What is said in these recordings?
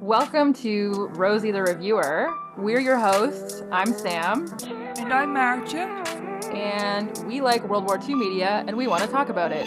Welcome to Rosie the Reviewer. We're your hosts. I'm Sam. And I'm Marcia. And we like World War II media, and we want to talk about it.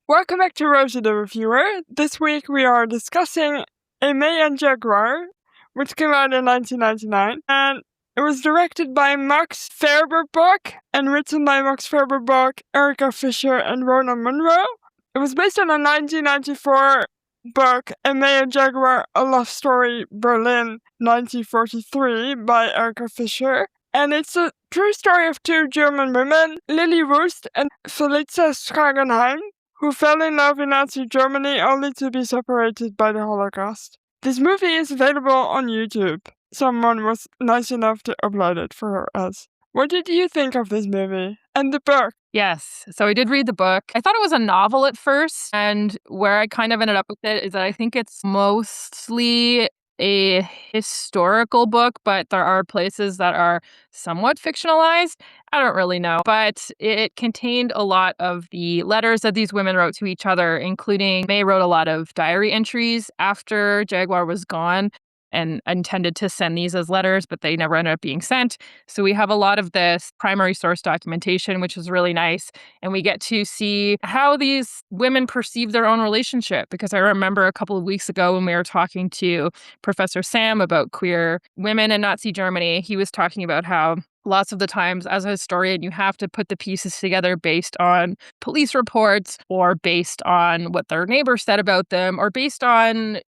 Welcome back to Rosie the Reviewer. This week we are discussing Aimée Jaguar, which came out in 1999. And it was directed by Max Färberbach and written by Max Färberbach, Erica Fisher, and Rona Munro. It was based on a 1994 book, Aimée Jaguar, A Love Story, Berlin, 1943, by Erica Fisher. And it's a true story of two German women, Lilly Wust and Felice Schragenheim, who fell in love in Nazi Germany only to be separated by the Holocaust. This movie is available on YouTube. Someone was nice enough to upload it for us. What did you think of this movie and the book? Yes, so I did read the book. I thought it was a novel at first, and where I kind of ended up with it is that I think it's mostly a historical book, but there are places that are somewhat fictionalized. I don't really know, but it contained a lot of the letters that these women wrote to each other, including May wrote a lot of diary entries after Jaguar was gone and intended to send these as letters, but they never ended up being sent. So we have a lot of this primary source documentation, which is really nice. And we get to see how these women perceive their own relationship. Because I remember a couple of weeks ago when we were talking to Professor Sam about queer women in Nazi Germany, he was talking about how lots of the times as a historian, you have to put the pieces together based on police reports or based on what their neighbors said about them or based on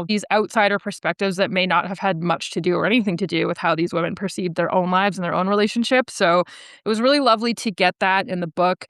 these outsider perspectives that may not have had much to do or anything to do with how these women perceived their own lives and their own relationships. So it was really lovely to get that in the book,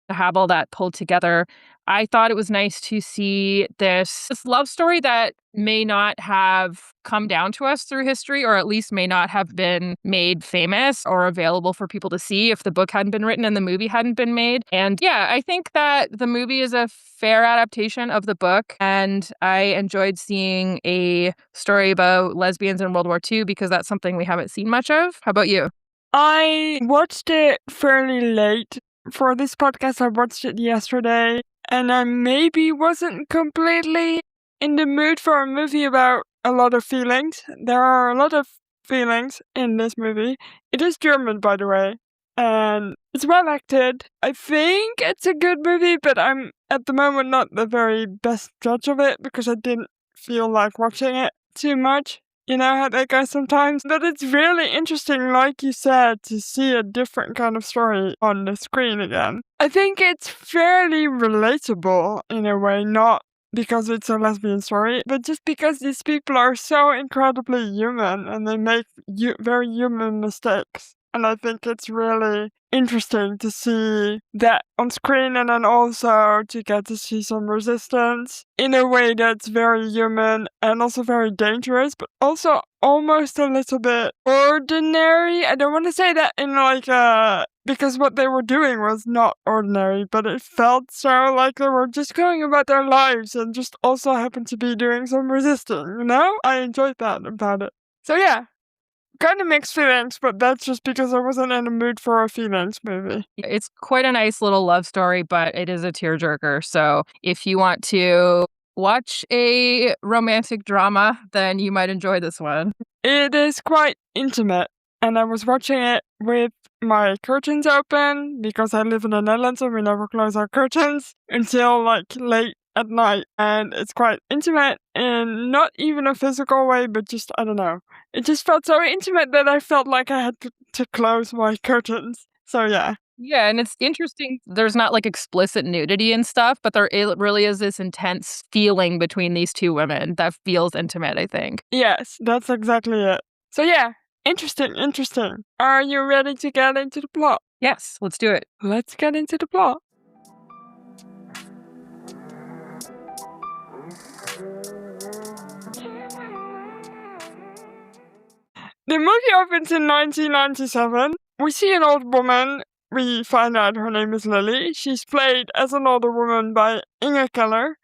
to have all that pulled together. I thought it was nice to see this love story that may not have come down to us through history, or at least may not have been made famous or available for people to see if the book hadn't been written and the movie hadn't been made. And yeah, I think that the movie is a fair adaptation of the book, and I enjoyed seeing a story about lesbians in World War II because that's something we haven't seen much of. How about you? I watched it fairly late. For this podcast, I watched it yesterday, and I maybe wasn't completely in the mood for a movie about a lot of feelings. There are a lot of feelings in this movie. It is German, by the way, and it's well acted. I think it's a good movie, but I'm at the moment not the very best judge of it because I didn't feel like watching it too much. You know how that goes sometimes? But it's really interesting, like you said, to see a different kind of story on the screen again. I think it's fairly relatable in a way, not because it's a lesbian story, but just because these people are so incredibly human and they make very human mistakes. And I think it's really interesting to see that on screen and then also to get to see some resistance in a way that's very human and also very dangerous, but also almost a little bit ordinary. I don't want to say that in because what they were doing was not ordinary, but it felt so like they were just going about their lives and just also happened to be doing some resisting, I enjoyed that about it. So yeah. Kind of mixed feelings, but that's just because I wasn't in the mood for a feelings movie. It's quite a nice little love story, but it is a tearjerker. So if you want to watch a romantic drama, then you might enjoy this one. It is quite intimate, and I was watching it with my curtains open because I live in the Netherlands and we never close our curtains until late at night, and it's quite intimate in not even a physical way, but just, I don't know. It just felt so intimate that I felt like I had to close my curtains. So yeah. Yeah, and it's interesting. There's not explicit nudity and stuff, but it really is this intense feeling between these two women that feels intimate, I think. Yes, that's exactly it. So yeah, interesting. Are you ready to get into the plot? Yes, let's do it. Let's get into the plot. The movie opens in 1997. We see an old woman. We find out her name is Lilly. She's played as an older woman by Inge Keller.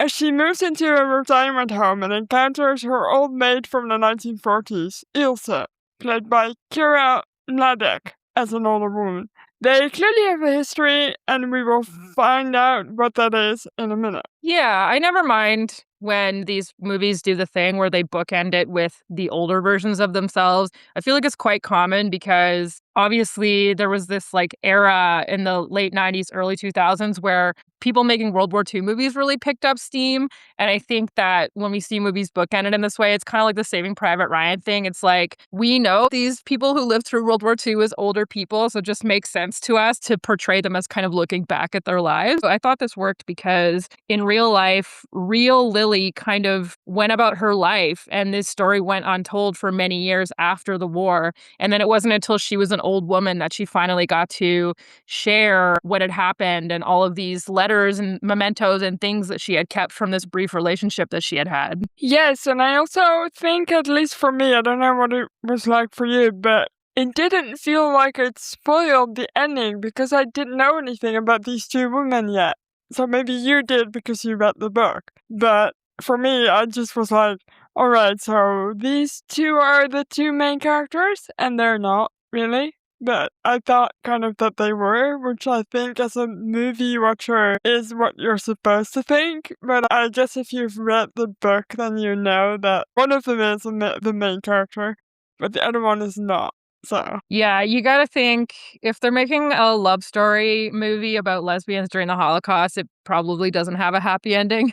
As she moves into a retirement home and encounters her old maid from the 1940s, Ilse, played by Kira Mladek, as an older woman. They clearly have a history, and we will find out what that is in a minute. Yeah, I never mind when these movies do the thing where they bookend it with the older versions of themselves. I feel like it's quite common because obviously there was this like era in the late 90s, early 2000s where people making World War II movies really picked up steam. And I think that when we see movies bookended in this way, it's kind of like the Saving Private Ryan thing. It's like we know these people who lived through World War II as older people, so it just makes sense to us to portray them as kind of looking back at their lives. So I thought this worked because in real life, real Lilly kind of went about her life, and this story went untold for many years after the war. And then it wasn't until she was an old woman that she finally got to share what had happened and all of these letters and mementos and things that she had kept from this brief relationship that she had had. Yes, and I also think, at least for me, I don't know what it was like for you, but it didn't feel like it spoiled the ending because I didn't know anything about these two women yet. So maybe you did because you read the book. But for me, I just was like, all right, so these two are the two main characters, and they're not really. But I thought kind of that they were, which I think as a movie watcher is what you're supposed to think. But I guess if you've read the book, then you know that one of them is the main character, but the other one is not. So Yeah, you gotta think if they're making a love story movie about lesbians during the Holocaust, it probably doesn't have a happy ending.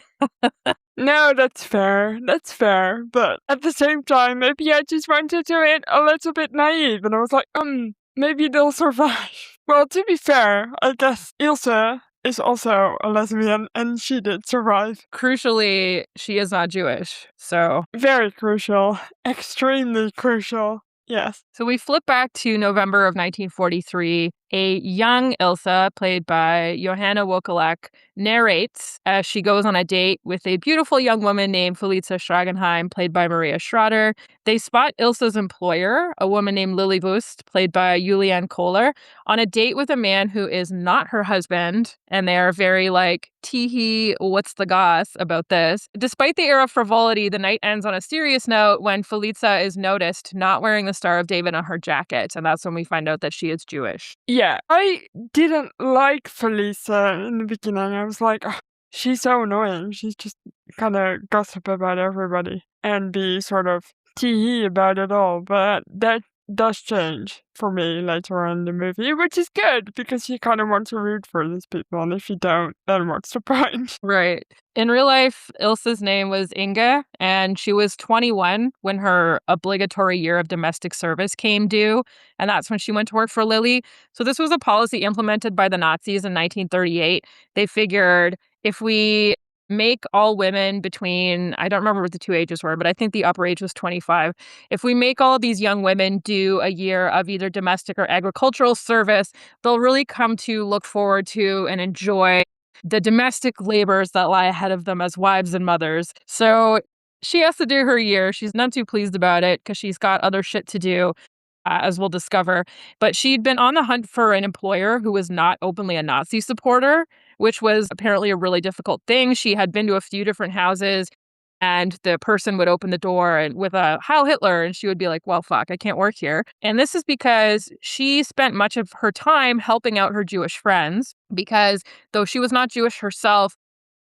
no, that's fair. That's fair. But at the same time, maybe I just went into it a little bit naive, and I was like, maybe they'll survive. Well, to be fair, I guess Ilse is also a lesbian, and she did survive. Crucially, she is not Jewish. So Very crucial. Extremely crucial. Yes. So we flip back to November of 1943. A young Ilsa, played by Johanna Wokalek, narrates as she goes on a date with a beautiful young woman named Felice Schragenheim, played by Maria Schrader. They spot Ilsa's employer, a woman named Lilly Wust, played by Julianne Kohler, on a date with a man who is not her husband. And they are very like, tee-hee, what's the goss about this? Despite the air of frivolity, the night ends on a serious note when Felice is noticed not wearing the Star of David on her jacket. And that's when we find out that she is Jewish. Yeah, I didn't like Felice in the beginning. I was like, "Ugh, she's so annoying. She's just kind of gossip about everybody and be sort of tee about it all." But that does change for me later on in the movie, which is good because you kind of want to root for these people. And if you don't, then what's the point? Right. In real life, Ilsa's name was Inga, and she was 21 when her obligatory year of domestic service came due, and that's when she went to work for Lilly. So this was a policy implemented by the Nazis in 1938. They figured if we make all women between, I don't remember what the two ages were, but I think the upper age was 25. If we make all of these young women do a year of either domestic or agricultural service, they'll really come to look forward to and enjoy the domestic labors that lie ahead of them as wives and mothers. So she has to do her year. She's not too pleased about it because she's got other shit to do, as we'll discover. But she'd been on the hunt for an employer who was not openly a Nazi supporter, which was apparently a really difficult thing. She had been to a few different houses, and the person would open the door and with a Heil Hitler, and she would be like, well, fuck, I can't work here. And this is because she spent much of her time helping out her Jewish friends, because though she was not Jewish herself,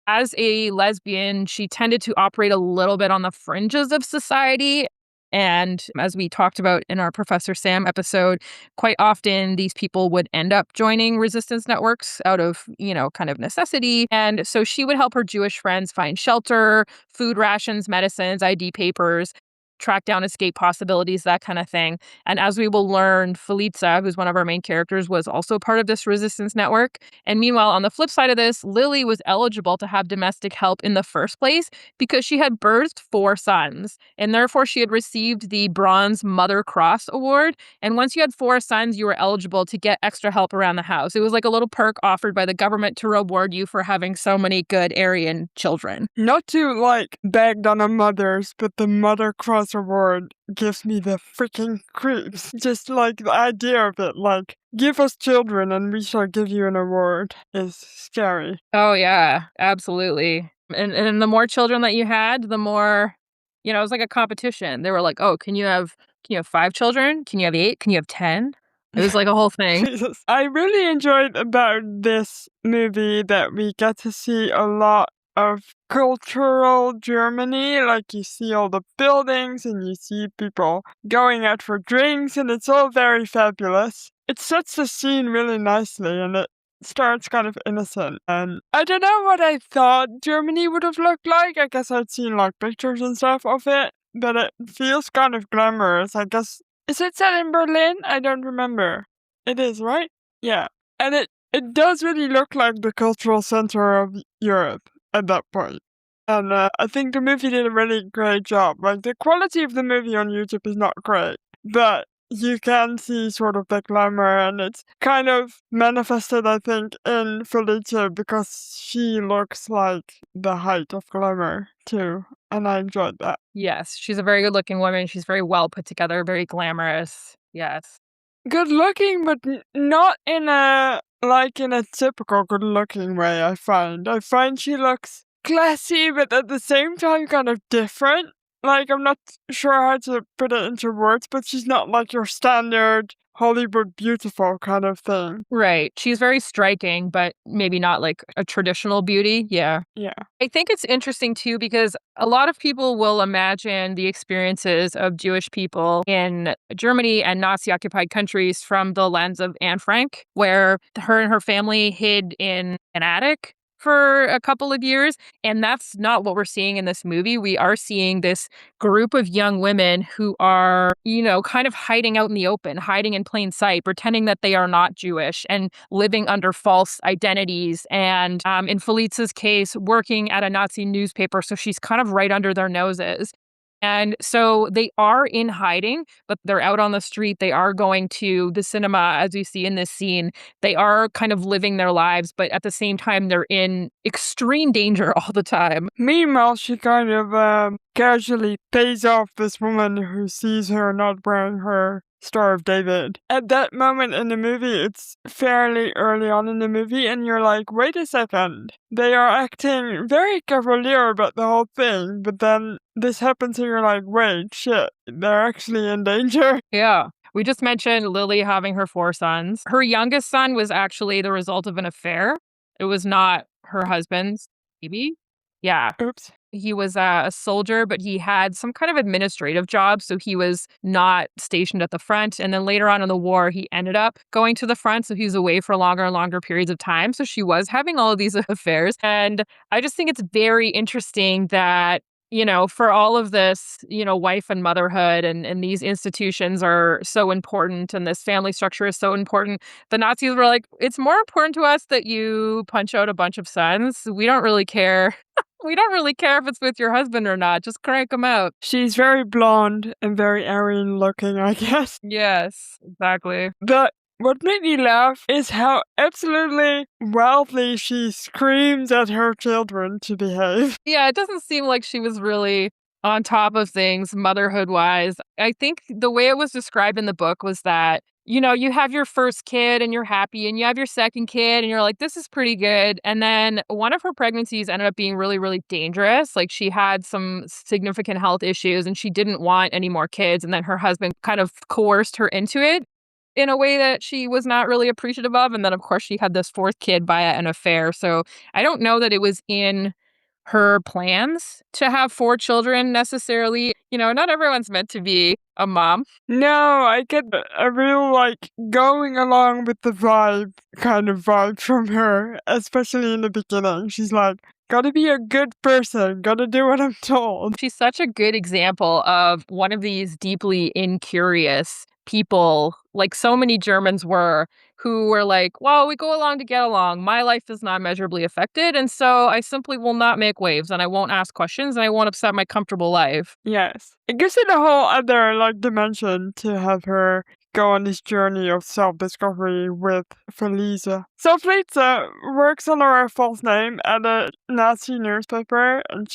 as a lesbian, she tended to operate a little bit on the fringes of society. And as we talked about in our Professor Sam episode, quite often these people would end up joining resistance networks out of, kind of necessity. And so she would help her Jewish friends find shelter, food rations, medicines, ID papers, track down escape possibilities, that kind of thing. And as we will learn, Felice, who's one of our main characters, was also part of this resistance network. And meanwhile, on the flip side of this, Lilly was eligible to have domestic help in the first place because she had birthed 4 sons. And therefore, she had received the Bronze Mother Cross Award. And once you had 4 sons, you were eligible to get extra help around the house. It was like a little perk offered by the government to reward you for having so many good Aryan children. Not to like beg on a mother's, but the Mother Cross Award gives me the freaking creeps. Just like the idea of it, like, give us children and we shall give you an award is scary. Oh, yeah, absolutely. And the more children that you had, the more, it was like a competition. They were like, oh, can you have 5 children? Can you have 8? Can you have 10? It was like a whole thing. Jesus. I really enjoyed about this movie that we get to see a lot of cultural Germany. Like you see all the buildings and you see people going out for drinks, and it's all very fabulous. It sets the scene really nicely, and it starts kind of innocent. And I don't know what I thought Germany would have looked like. I guess I'd seen like pictures and stuff of it, but it feels kind of glamorous. I guess, is it set in Berlin? I don't remember. It is, right? Yeah. And it does really look like the cultural center of Europe at that point. And I think the movie did a really great job. Like, the quality of the movie on YouTube is not great, but you can see sort of the glamour, and it's kind of manifested, I think, in Felice, because she looks like the height of glamour too, and I enjoyed that. Yes, she's a very good-looking woman. She's very well put together, very glamorous. Yes. Good looking, but not in a typical good looking way, I find. I find she looks classy, but at the same time kind of different. Like, I'm not sure how to put it into words, but she's not like your standard Hollywood beautiful kind of thing. Right. She's very striking, but maybe not like a traditional beauty. Yeah. Yeah. I think it's interesting too because a lot of people will imagine the experiences of Jewish people in Germany and Nazi occupied countries from the lens of Anne Frank, where her and her family hid in an attic for a couple of years. And that's not what we're seeing in this movie. We are seeing this group of young women who are, kind of hiding out in the open, hiding in plain sight, pretending that they are not Jewish and living under false identities. And in Felice's case, working at a Nazi newspaper. So she's kind of right under their noses. And so they are in hiding, but they're out on the street. They are going to the cinema, as we see in this scene. They are kind of living their lives, but at the same time, they're in extreme danger all the time. Meanwhile, she kind of casually pays off this woman who sees her not wearing her Star of David. At that moment in the movie, it's fairly early on in the movie, and you're like, wait a second. They are acting very cavalier about the whole thing, but then this happens and you're like, wait, shit, they're actually in danger. Yeah. We just mentioned Lilly having her 4 sons. Her youngest son was actually the result of an affair. It was not her husband's baby. Yeah. Oops. He was a soldier, but he had some kind of administrative job, so he was not stationed at the front. And then later on in the war, he ended up going to the front, so he was away for longer and longer periods of time. So she was having all of these affairs. And I just think it's very interesting that for all of this, wife and motherhood and these institutions are so important and this family structure is so important. The Nazis were like, it's more important to us that you punch out a bunch of sons. We don't really care. We don't really care if it's with your husband or not. Just crank them out. She's very blonde and very Aryan looking, I guess. Yes, exactly. But what made me laugh is how absolutely wildly she screams at her children to behave. Yeah, it doesn't seem like she was really on top of things motherhood-wise. I think the way it was described in the book was that, you have your first kid and you're happy, and you have your second kid and you're like, this is pretty good. And then one of her pregnancies ended up being really, really dangerous. Like, she had some significant health issues and she didn't want any more kids. And then her husband kind of coerced her into it in a way that she was not really appreciative of. And then, of course, she had this 4th kid via an affair. So I don't know that it was in her plans to have 4 children necessarily. Not everyone's meant to be a mom. No, I get a real, going along with the vibe, kind of vibe from her, especially in the beginning. She's like, gotta be a good person, gotta do what I'm told. She's such a good example of one of these deeply incurious people, like so many Germans were, who were like, well, we go along to get along. My life is not measurably affected, and so I simply will not make waves, and I won't ask questions, and I won't upset my comfortable life. Yes. It gives it a whole other, dimension to have her go on this journey of self-discovery with Felice. So Felice works under a false name at a Nazi newspaper, and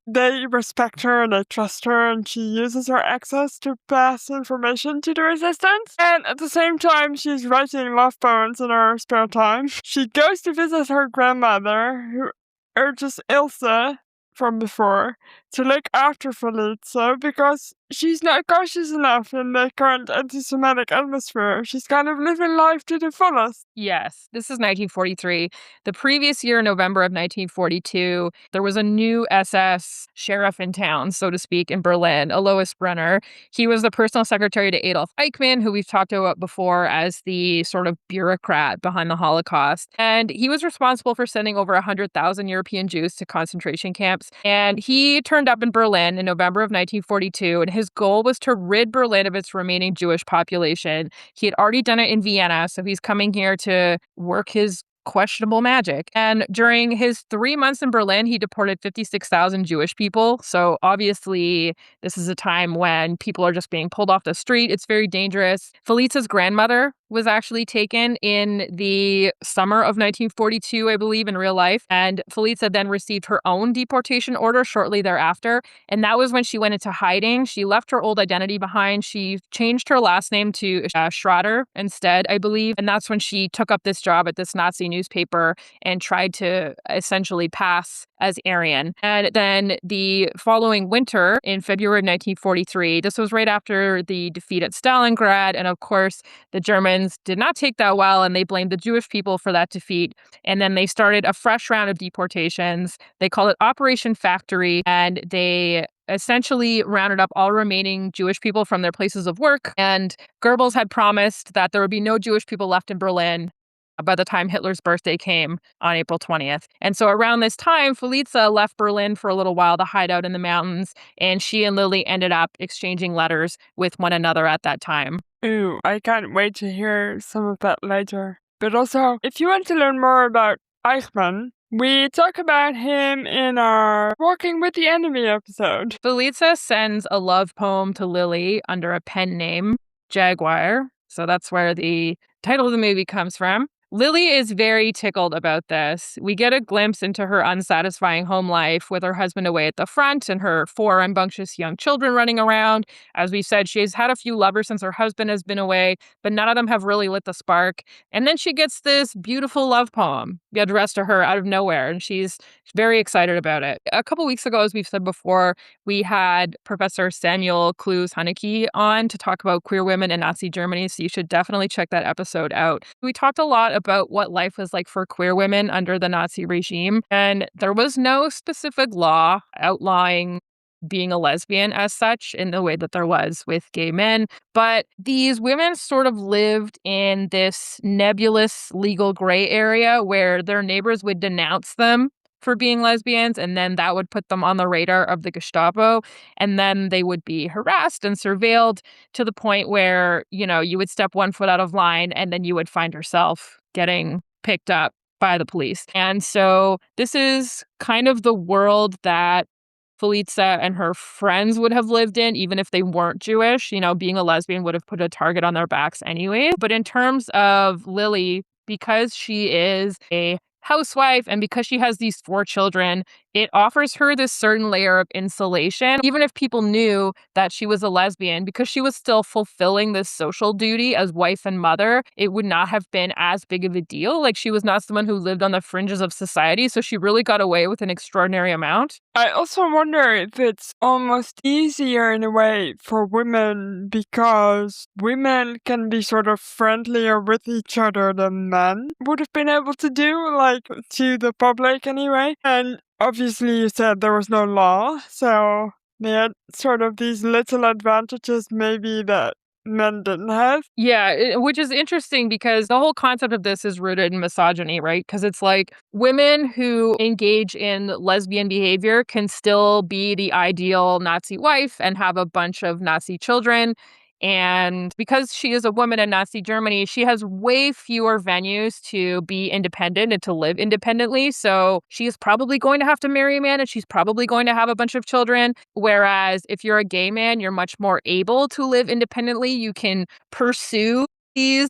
they respect her and they trust her, and she uses her access to pass information to the resistance. And at the same time, she's writing love poems in her spare time. She goes to visit her grandmother, who urges Ilse from before to look after Felice because she's not cautious enough in the current anti-Semitic atmosphere. She's kind of living life to the fullest. Yes, this is 1943. The previous year, November of 1942, there was a new SS sheriff in town, so to speak, in Berlin, Alois Brenner. He was the personal secretary to Adolf Eichmann, who we've talked about before as the sort of bureaucrat behind the Holocaust. And he was responsible for sending over 100,000 European Jews to concentration camps. And he turned up in Berlin in November of 1942, and his goal was to rid Berlin of its remaining Jewish population. He had already done it in Vienna, so he's coming here to work his questionable magic. And during his 3 months in Berlin, he deported 56,000 Jewish people. So obviously, this is a time when people are just being pulled off the street. It's very dangerous. Felice's grandmother was actually taken in the summer of 1942, I believe, in real life. And Felice then received her own deportation order shortly thereafter. And that was when she went into hiding. She left her old identity behind. She changed her last name to Schrader instead, I believe. And that's when she took up this job at this Nazi newspaper and tried to essentially pass as Aryan. And then the following winter, in February of 1943, this was right after the defeat at Stalingrad. And of course, the Germans did not take that well, and they blamed the Jewish people for that defeat. And then they started a fresh round of deportations. They called it Operation Factory, and they essentially rounded up all remaining Jewish people from their places of work. And Goebbels had promised that there would be no Jewish people left in Berlin by the time Hitler's birthday came on April 20th. And so around this time, Felice left Berlin for a little while to hide out in the mountains, and she and Lilly ended up exchanging letters with one another at that time. Ooh, I can't wait to hear some of that later. But also, if you want to learn more about Eichmann, we talk about him in our Walking with the Enemy episode. Felice sends a love poem to Lilly under a pen name, Jaguar. So that's where the title of the movie comes from. Lilly is very tickled about this. We get a glimpse into her unsatisfying home life with her husband away at the front and her 4 rambunctious young children running around. As we said, she's had a few lovers since her husband has been away, but none of them have really lit the spark. And then she gets this beautiful love poem addressed to her out of nowhere, and she's very excited about it. A couple weeks ago, as we've said before, we had Professor Samuel Clowes Huneke on to talk about queer women in Nazi Germany, so you should definitely check that episode out. We talked a lot about what life was like for queer women under the Nazi regime, and there was no specific law outlawing being a lesbian as such in the way that there was with gay men. But these women sort of lived in this nebulous legal gray area where their neighbors would denounce them for being lesbians, and then that would put them on the radar of the Gestapo, and then they would be harassed and surveilled to the point where, you would step 1 foot out of line and then you would find yourself getting picked up by the police. And so this is kind of the world that Felice and her friends would have lived in, even if they weren't Jewish. Being a lesbian would have put a target on their backs anyway. But in terms of Lilly, because she is a housewife and because she has these 4 children, it offers her this certain layer of insulation. Even if people knew that she was a lesbian, because she was still fulfilling this social duty as wife and mother, it would not have been as big of a deal. Like, she was not someone who lived on the fringes of society, so she really got away with an extraordinary amount. I also wonder if it's almost easier in a way for women because women can be sort of friendlier with each other than men would have been able to do, like to the public anyway. And obviously you said there was no law, so they had sort of these little advantages maybe that men didn't have. Yeah, which is interesting because the whole concept of this is rooted in misogyny, right? Because it's like women who engage in lesbian behavior can still be the ideal Nazi wife and have a bunch of Nazi children. And because she is a woman in Nazi Germany, she has way fewer venues to be independent and to live independently. So she is probably going to have to marry a man and she's probably going to have a bunch of children. Whereas if you're a gay man, you're much more able to live independently. You can pursue these,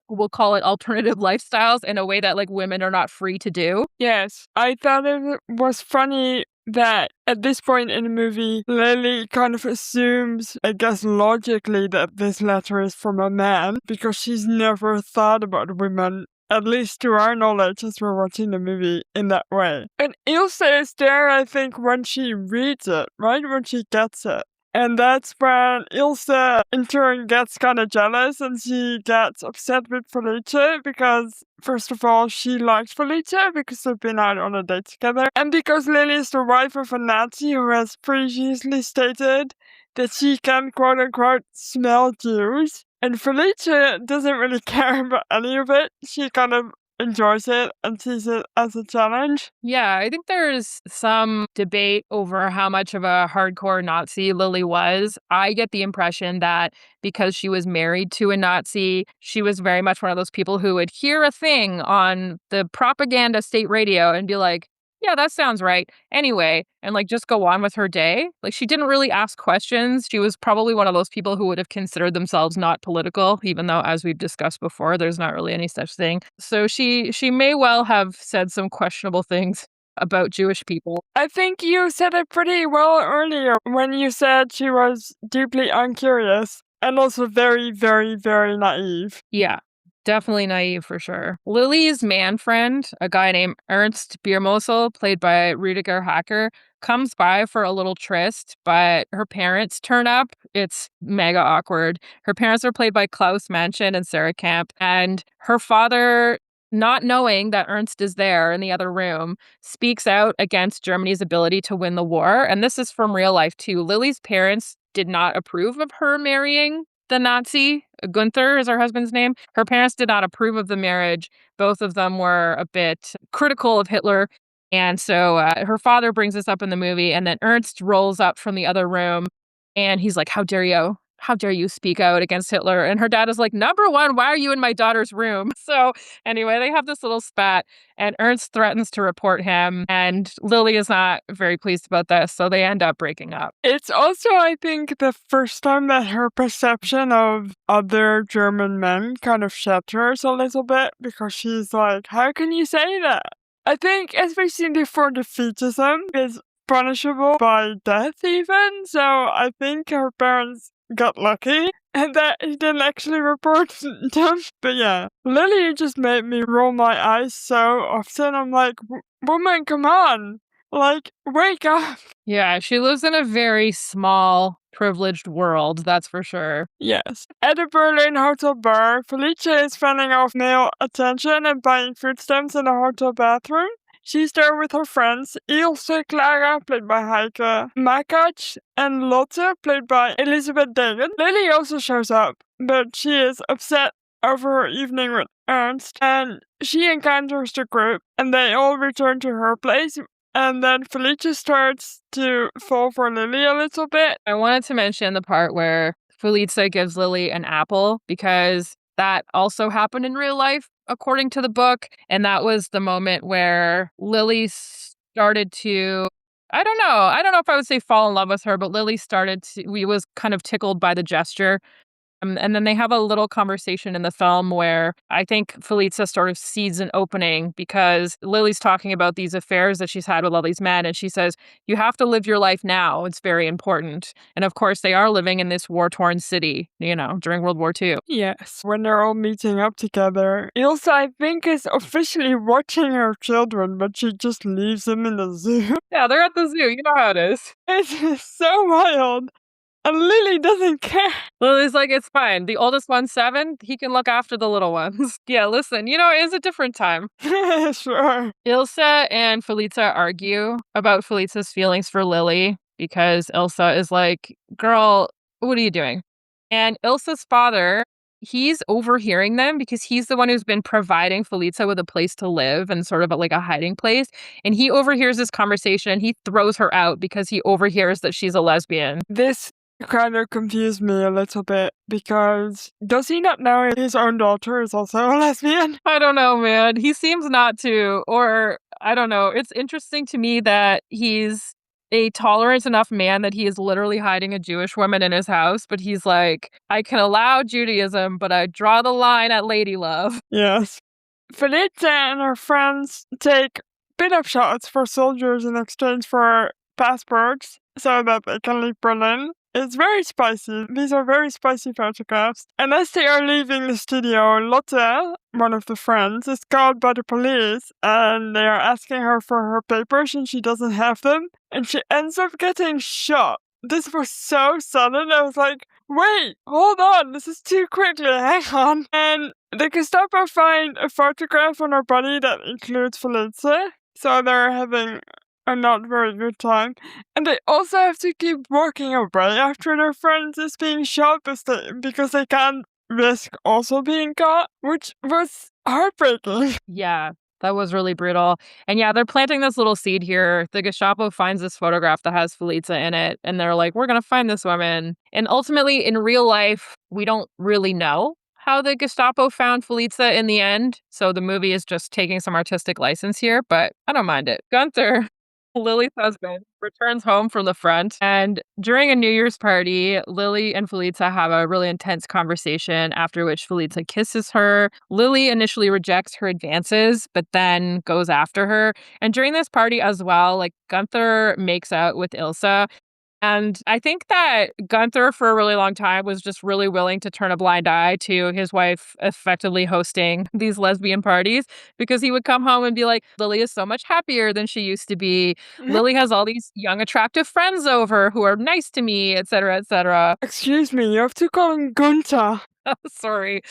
we'll call it alternative lifestyles in a way that like women are not free to do. Yes, I thought it was funny that at this point in the movie, Lily kind of assumes, I guess logically, that this letter is from a man because she's never thought about women, at least to our knowledge as we're watching the movie, in that way. And Ilse is there, I think, when she reads it, right? When she gets it. And that's when Ilse in turn gets kind of jealous and she gets upset with Felice because, first of all, she likes Felice because they've been out on a date together. And because Lily is the wife of a Nazi who has previously stated that she can quote unquote smell Jews. And Felice doesn't really care about any of it. She kind of enjoys it and sees it as a challenge. Yeah, I think there's some debate over how much of a hardcore Nazi Lily was. I get the impression that because she was married to a Nazi, she was very much one of those people who would hear a thing on the propaganda state radio and be like, yeah, that sounds right. Anyway, and like just go on with her day. Like she didn't really ask questions. She was probably one of those people who would have considered themselves not political, even though, as we've discussed before, there's not really any such thing. So she may well have said some questionable things about Jewish people. I think you said it pretty well earlier when you said she was deeply uncurious and also very, very, very naive. Yeah, definitely naive for sure. Lily's man friend, a guy named Ernst Biermosel, played by Rüdiger Hacker, comes by for a little tryst, but her parents turn up. It's mega awkward. Her parents are played by Klaus Mansion and Sarah Camp, and her father, not knowing that Ernst is there in the other room, speaks out against Germany's ability to win the war. And this is from real life too. Lily's parents did not approve of her marrying the Nazi. Gunther is her husband's name. Her parents did not approve of the marriage. Both of them were a bit critical of Hitler. And so her father brings this up in the movie, and then Ernst rolls up from the other room, and he's like, how dare you? How dare you speak out against Hitler? And her dad is like, number one, why are you in my daughter's room? So anyway, they have this little spat, and Ernst threatens to report him, and Lily is not very pleased about this, so they end up breaking up. It's also, I think, the first time that her perception of other German men kind of shatters a little bit because she's like, how can you say that? I think, especially before defeatism is punishable by death even, so I think her parents got lucky and that he didn't actually report them. But yeah, Lily just made me roll my eyes so often. I'm like, woman, come on. Like, wake up. Yeah, she lives in a very small, privileged world, that's for sure. Yes. At a Berlin hotel bar, Felice is fending off male attention and buying food stamps in the hotel bathroom. She's there with her friends, Ilse Clara, played by Heike Makac, and Lotte, played by Elizabeth Dagen. Lily also shows up, but she is upset over her evening with Ernst, and she encounters the group, and they all return to her place. And then Felice starts to fall for Lily a little bit. I wanted to mention the part where Felice gives Lily an apple because that also happened in real life, according to the book. And that was the moment where Lily started to, I don't know if I would say fall in love with her, but Lily was kind of tickled by the gesture. And then they have a little conversation in the film where I think Felice sort of sees an opening because Lily's talking about these affairs that she's had with all these men. And she says, you have to live your life now. It's very important. And of course, they are living in this war-torn city, during World War II. Yes, when they're all meeting up together. Ilse, I think, is officially watching her children, but she just leaves them in the zoo. Yeah, they're at the zoo. You know how it is. It's so wild. And Lily doesn't care. Lily's like, it's fine. The oldest one's 7. He can look after the little ones. Yeah, listen, it is a different time. Sure. Ilse and Felice argue about Felice's feelings for Lily because Ilse is like, girl, what are you doing? And Ilse's father, he's overhearing them because he's the one who's been providing Felice with a place to live and sort of like a hiding place. And he overhears this conversation and he throws her out because he overhears that she's a lesbian. This kind of confused me a little bit because does he not know his own daughter is also a lesbian? I don't know, man. He seems not to, or I don't know. It's interesting to me that he's a tolerant enough man that he is literally hiding a Jewish woman in his house, but he's like, I can allow Judaism, but I draw the line at lady love. Yes. Felice and her friends take pin-up shots for soldiers in exchange for passports so that they can leave Berlin. It's very spicy. These are very spicy photographs. And as they are leaving the studio, Lotte, one of the friends, is called by the police and they are asking her for her papers and she doesn't have them. And she ends up getting shot. this was so sudden. I was like, wait, hold on, this is too quickly, hang on. And the Gestapo find a photograph on her body that includes Felice, so they're having a not very good time. And they also have to keep walking away after their friend is being shot because they can't risk also being caught, which was heartbreaking. Yeah, that was really brutal. And yeah, they're planting this little seed here. The Gestapo finds this photograph that has Felice in it, and they're like, we're going to find this woman. And ultimately, in real life, we don't really know how the Gestapo found Felice in the end. So the movie is just taking some artistic license here, but I don't mind it. Gunther, Lily's husband, returns home from the front. And during a New Year's party, Lilly and Felice have a really intense conversation, after which Felice kisses her. Lilly initially rejects her advances, but then goes after her. And during this party as well, like Gunther makes out with Ilsa. And I think that Gunther, for a really long time, was just really willing to turn a blind eye to his wife effectively hosting these lesbian parties, because he would come home and be like, Lily is so much happier than she used to be. Lily has all these young, attractive friends over who are nice to me, etc., etc. Excuse me, you have to call him Gunther. Sorry,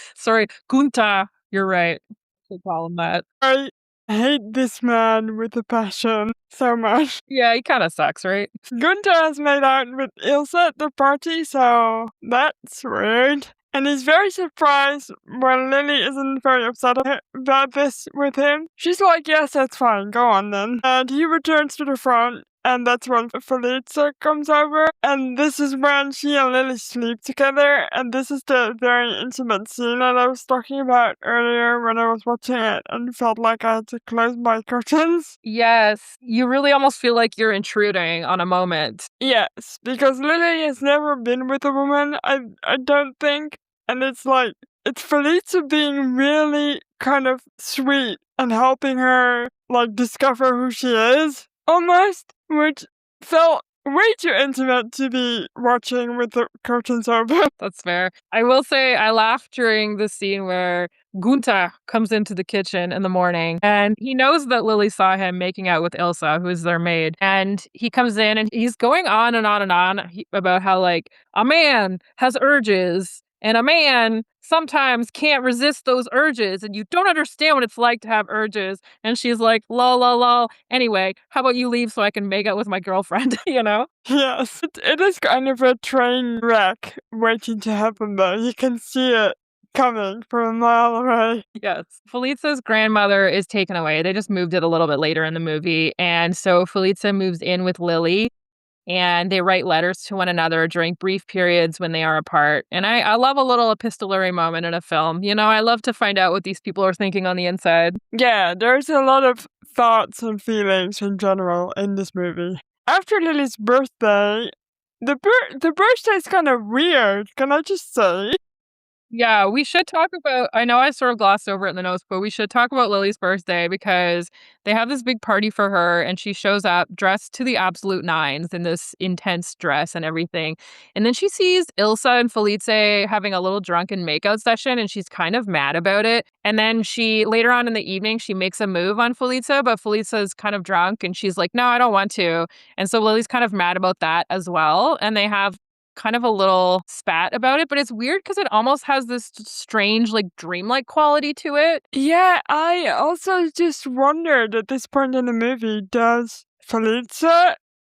Gunther. You're right. We'll call him that. I hate this man with a passion so much. Yeah, he kind of sucks, right? Gunther has made out with Ilsa at the party, so that's weird. And he's very surprised when Lily isn't very upset about this with him. She's like, yes, that's fine, go on then. And he returns to the front, and that's when Felice comes over. And this is when she and Lily sleep together. And this is the very intimate scene that I was talking about earlier when I was watching it and felt like I had to close my curtains. Yes, you really almost feel like you're intruding on a moment. Yes, because Lily has never been with a woman, I don't think. And it's like, it's Felice being really kind of sweet and helping her, like, discover who she is, almost, which felt way too intimate to be watching with the curtains open. That's fair. I will say I laughed during the scene where Gunther comes into the kitchen in the morning, and he knows that Lily saw him making out with Ilsa, who is their maid. And he comes in and he's going on and on and on about how, like, a man has urges and a man sometimes can't resist those urges, and you don't understand what it's like to have urges. And she's like, lol, lol, lol. Anyway, how about you leave so I can make out with my girlfriend, you know? Yes, it is kind of a train wreck waiting to happen though. You can see it coming from a mile away. Yes. Felice's grandmother is taken away. They just moved it a little bit later in the movie. And so Felice moves in with Lily, and they write letters to one another during brief periods when they are apart. And I love a little epistolary moment in a film. You know, I love to find out what these people are thinking on the inside. Yeah, there's a lot of thoughts and feelings in general in this movie. After Lily's birthday, the birthday is kind of weird, can I just say? Yeah, we should talk about, I know I sort of glossed over it in the notes, but we should talk about Lily's birthday, because they have this big party for her and she shows up dressed to the absolute nines in this intense dress and everything. And then she sees Ilsa and Felice having a little drunken makeout session, and she's kind of mad about it. And then later on in the evening, she makes a move on Felice, but Felicia's kind of drunk and she's like, no, I don't want to. And so Lily's kind of mad about that as well. And they have kind of a little spat about it, but it's weird because it almost has this strange, like, dreamlike quality to it. Yeah, I also just wondered at this point in the movie, does Felice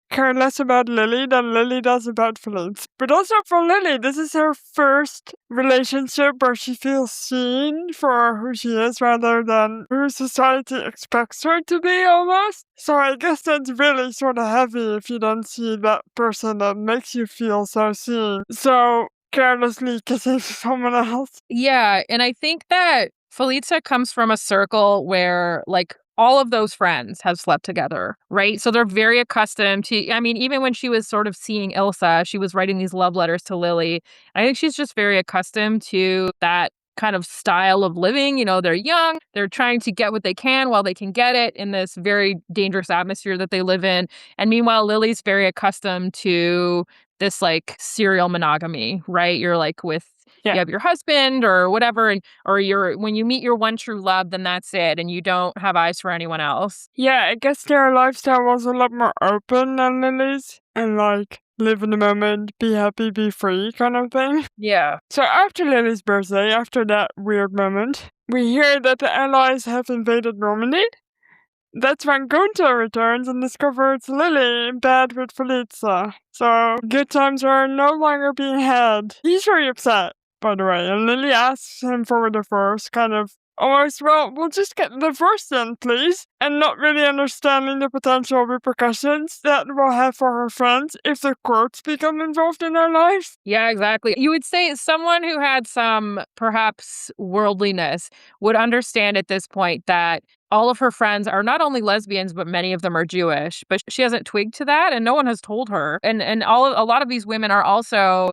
care less about Lily than Lily does about Felice? But also for Lily, this is her first relationship where she feels seen for who she is rather than who society expects her to be, almost. So I guess that's really sort of heavy if you don't see that person that makes you feel so seen. So carelessly kissing someone else. Yeah, and I think that Felice comes from a circle where, like, all of those friends have slept together, right? So they're very accustomed to, I mean, even when she was sort of seeing Ilsa, she was writing these love letters to Lily. I think she's just very accustomed to that kind of style of living. You know, they're young, they're trying to get what they can while they can get it in this very dangerous atmosphere that they live in. And meanwhile, Lily's very accustomed to this, like, serial monogamy, right? You're like you have your husband or whatever, or when you meet your one true love, then that's it, and you don't have eyes for anyone else. Yeah, I guess their lifestyle was a lot more open than Lily's. And like, live in the moment, be happy, be free kind of thing. Yeah. So after Lily's birthday, after that weird moment, we hear that the Allies have invaded Normandy. That's when Gunther returns and discovers Lily in bed with Felice. So good times are no longer being had. He's very upset, by the way, and Lily asks him for a divorce, kind of almost, well, we'll just get divorced then, please, and not really understanding the potential repercussions that will have for her friends if the courts become involved in her life. Yeah, exactly. You would say someone who had some perhaps worldliness would understand at this point that all of her friends are not only lesbians, but many of them are Jewish. But she hasn't twigged to that, and no one has told her. And a lot of these women are also,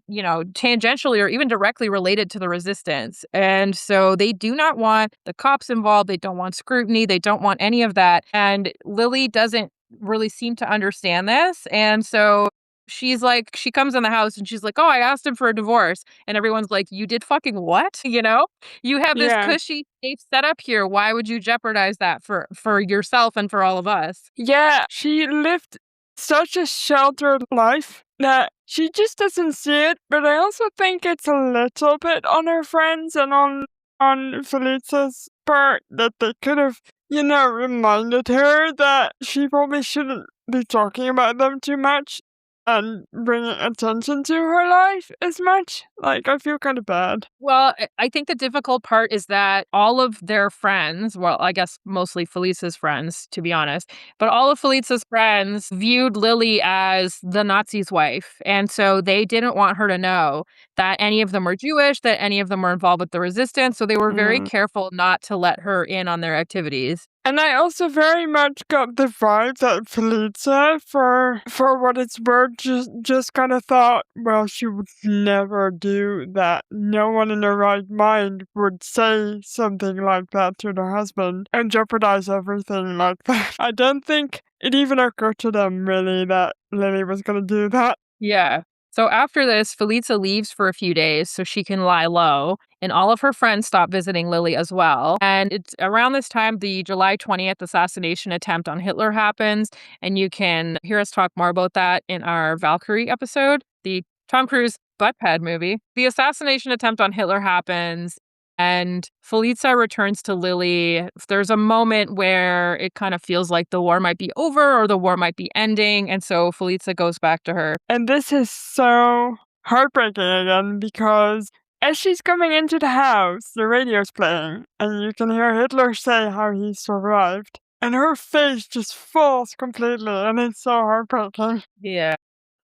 tangentially or even directly related to the resistance. And so they do not want the cops involved. They don't want scrutiny. They don't want any of that. And Lily doesn't really seem to understand this. And so she's like, she comes in the house and she's like, oh, I asked him for a divorce. And everyone's like, you did fucking what? You have this Yeah. cushy, safe setup here. Why would you jeopardize that for yourself and for all of us? Yeah, she lived such a sheltered life that she just doesn't see it, but I also think it's a little bit on her friends and on Felice's part that they could have, reminded her that she probably shouldn't be talking about them too much and bringing attention to her life as much. Like, I feel kind of bad. Well, I think the difficult part is that all of their friends, well, I guess mostly Felice's friends, to be honest, but all of Felice's friends viewed Lily as the Nazi's wife. And so they didn't want her to know that any of them were Jewish, that any of them were involved with the resistance. So they were very careful not to let her in on their activities. And I also very much got the vibe that Felice, for what it's worth, just kind of thought, well, she would never do that. No one in their right mind would say something like that to their husband and jeopardize everything like that. I don't think it even occurred to them, really, that Lily was going to do that. Yeah. So after this, Felice leaves for a few days so she can lie low, and all of her friends stop visiting Lily as well. And it's around this time the July 20th assassination attempt on Hitler happens, and you can hear us talk more about that in our Valkyrie episode, the Tom Cruise butt pad movie. The assassination attempt on Hitler happens, and Felice returns to Lily. There's a moment where it kind of feels like the war might be over or the war might be ending. And so Felice goes back to her. And this is so heartbreaking again because as she's coming into the house, the radio's playing, and you can hear Hitler say how he survived. And her face just falls completely, and it's so heartbreaking. Yeah.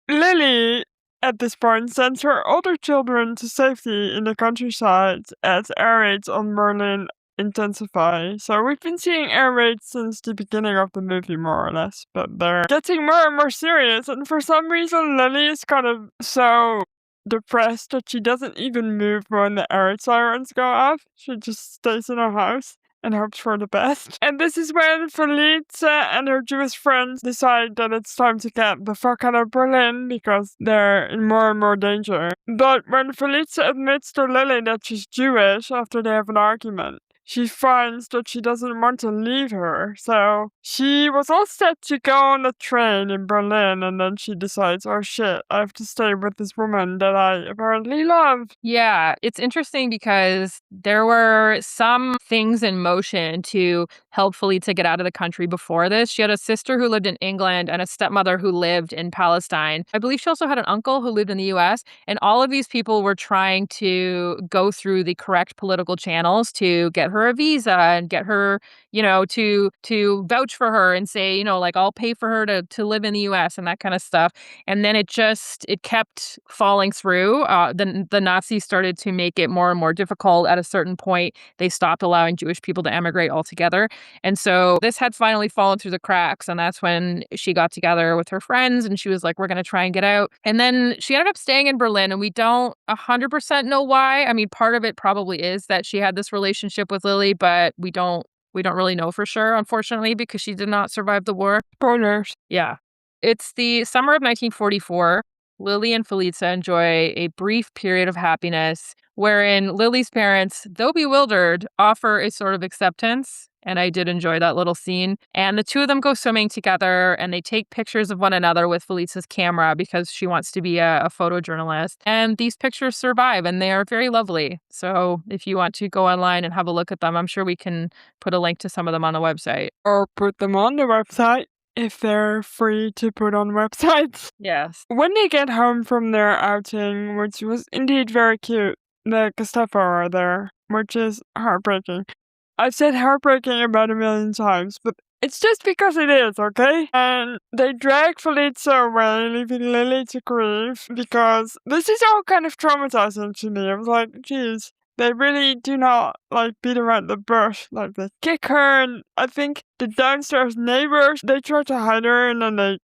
Lily, at this point, sends her older children to safety in the countryside as air raids on Berlin intensify. So we've been seeing air raids since the beginning of the movie, more or less, but they're getting more and more serious, and for some reason Lily is kind of so depressed that she doesn't even move when the air raid sirens go off. She just stays in her house and hopes for the best. And this is when Felice and her Jewish friends decide that it's time to get the fuck out of Berlin because they're in more and more danger. But when Felice admits to Lily that she's Jewish after they have an argument, she finds that she doesn't want to leave her. So she was all set to go on a train in Berlin, and then she decides, oh shit, I have to stay with this woman that I apparently love. Yeah, it's interesting because there were some things in motion to help Felice get out of the country before this. She had a sister who lived in England and a stepmother who lived in Palestine. I believe she also had an uncle who lived in the US. And all of these people were trying to go through the correct political channels to get her a visa and get her, to vouch for her and say, like, I'll pay for her to live in the US and that kind of stuff. And then it kept falling through. The Nazis started to make it more and more difficult. At a certain point, they stopped allowing Jewish people to emigrate altogether. And so this had finally fallen through the cracks. And that's when she got together with her friends and she was like, we're going to try and get out. And then she ended up staying in Berlin, and we don't 100% know why. I mean, part of it probably is that she had this relationship with Lily, but we don't really know for sure, unfortunately, because she did not survive the war. Spoilers. Yeah. It's the summer of 1944. Lilly and Felice enjoy a brief period of happiness wherein Lily's parents, though bewildered, offer a sort of acceptance. And I did enjoy that little scene. And the two of them go swimming together and they take pictures of one another with Felice's camera because she wants to be a photojournalist. And these pictures survive and they are very lovely. So if you want to go online and have a look at them, I'm sure we can put a link to some of them on the website. Or put them on the website if they're free to put on websites. Yes. When they get home from their outing, which was indeed very cute, the Gestapo are there, which is heartbreaking. I've said heartbreaking about 1,000,000 times, but it's just because it is, okay? And they drag Felice away, leaving Lilly to grieve, because this is all kind of traumatizing to me. I was like, geez, they really do not, beat around the bush. Like, they kick her, and I think the downstairs neighbors, they try to hide her, and then they